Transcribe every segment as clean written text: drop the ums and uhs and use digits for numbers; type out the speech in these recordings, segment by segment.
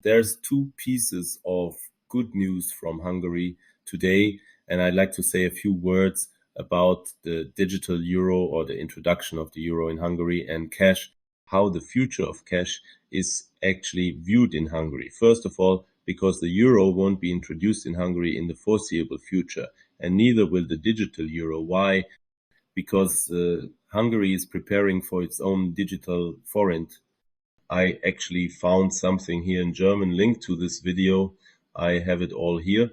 There's two pieces of good news from Hungary today, and I'd like to say a few words about the digital euro or the introduction of the euro in Hungary and cash, how the future of cash is actually viewed in Hungary. First of all, because the euro won't be introduced in Hungary in the foreseeable future, and neither will the digital euro. Why? Because Hungary is preparing for its own digital forint. I actually found something here in German linked to this video. I have it all here.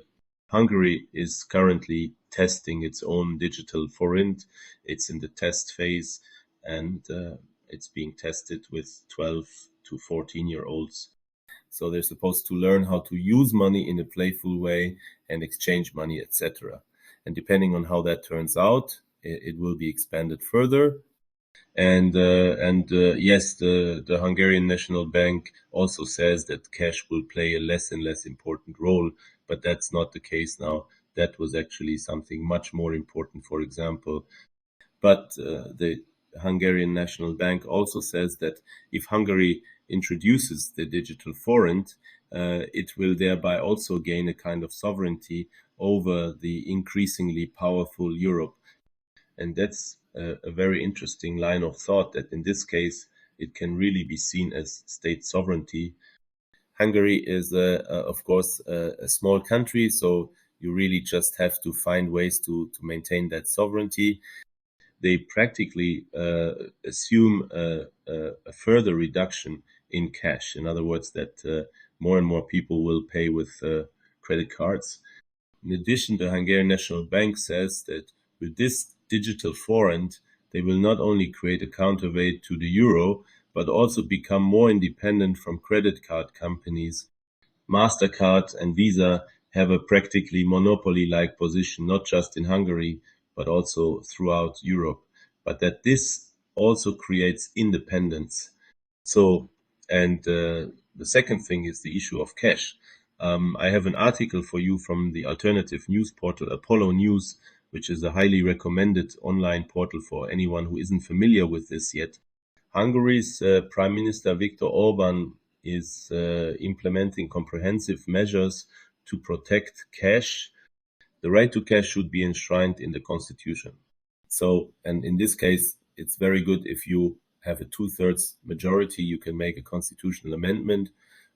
Hungary is currently testing its own digital forint. It's in the test phase, and it's being tested with 12 to 14-year-olds. So they're supposed to learn how to use money in a playful way and exchange money, etc. And depending on how that turns out, it will be expanded further. And yes, the Hungarian National Bank also says that cash will play a less and less important role, but that's not the case now. That was actually something much more important, for example. But the Hungarian National Bank also says that if Hungary introduces the digital forint, it will thereby also gain a kind of sovereignty over the increasingly powerful Europe. And that's a very interesting line of thought that in this case, it can really be seen as state sovereignty. Hungary is, of course, a small country, so you really just have to find ways to maintain that sovereignty. They practically assume a further reduction in cash. In other words, that more and more people will pay with credit cards. In addition, the Hungarian National Bank says that with this digital forint, they will not only create a counterweight to the euro, but also become more independent from credit card companies. MasterCard and Visa have a practically monopoly-like position, not just in Hungary, but also throughout Europe. But that this also creates independence. So, and the second thing is the issue of cash. I have an article for you from the alternative news portal Apollo News, which is a highly recommended online portal for anyone who isn't familiar with this yet. Hungary's Prime Minister Viktor Orban is implementing comprehensive measures to protect cash. The right to cash should be enshrined in the constitution. So, and in this case, it's very good if you have a two-thirds majority, you can make a constitutional amendment,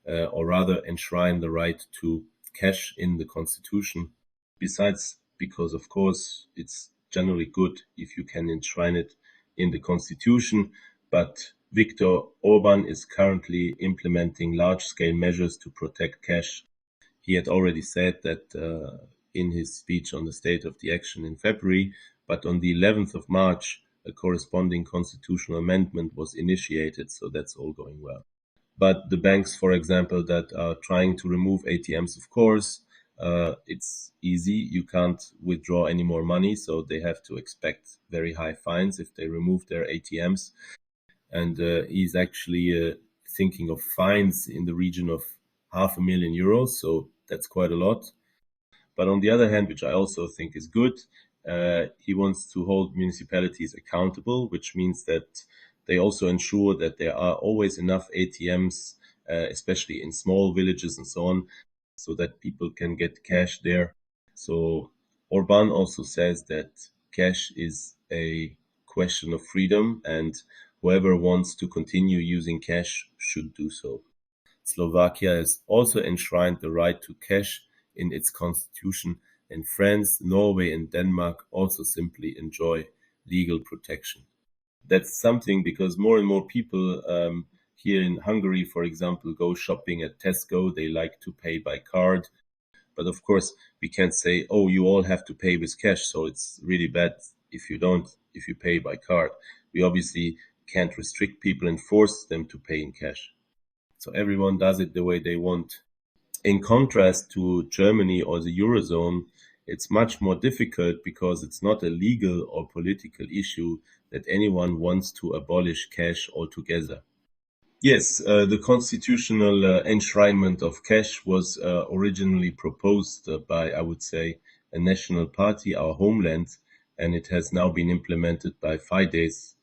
or rather enshrine the right to cash in the constitution. Besides, because of course it's generally good if you can enshrine it in the constitution, but Viktor Orban is currently implementing large-scale measures to protect cash. He had already said that in his speech on the state of the action in February, but on the 11th of March, a corresponding constitutional amendment was initiated, so that's all going well. But the banks, for example, that are trying to remove ATMs, of course, it's easy. You can't withdraw any more money, so they have to expect very high fines if they remove their ATMs. And he's actually thinking of fines in the region of €500,000, so that's quite a lot. But on the other hand, which I also think is good, he wants to hold municipalities accountable, which means that they also ensure that there are always enough ATMs, especially in small villages and so on, so that people can get cash there. So Orban also says that cash is a question of freedom, and whoever wants to continue using cash should do so. Slovakia has also enshrined the right to cash in its constitution, and France, Norway, and Denmark also simply enjoy legal protection. That's something because more and more people here in Hungary, for example, go shopping at Tesco. They like to pay by card. But of course, we can't say, oh, you all have to pay with cash. So it's really bad if you pay by card. We obviously can't restrict people and force them to pay in cash. So everyone does it the way they want. In contrast to Germany or the Eurozone, it's much more difficult because it's not a legal or political issue that anyone wants to abolish cash altogether. Yes, the constitutional enshrinement of cash was originally proposed by, I would say, a national party, our homeland, and it has now been implemented by Fidesz.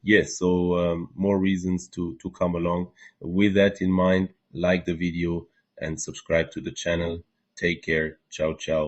Yes, so more reasons to come along. With that in mind, like the video, and subscribe to the channel. Take care. Ciao, ciao.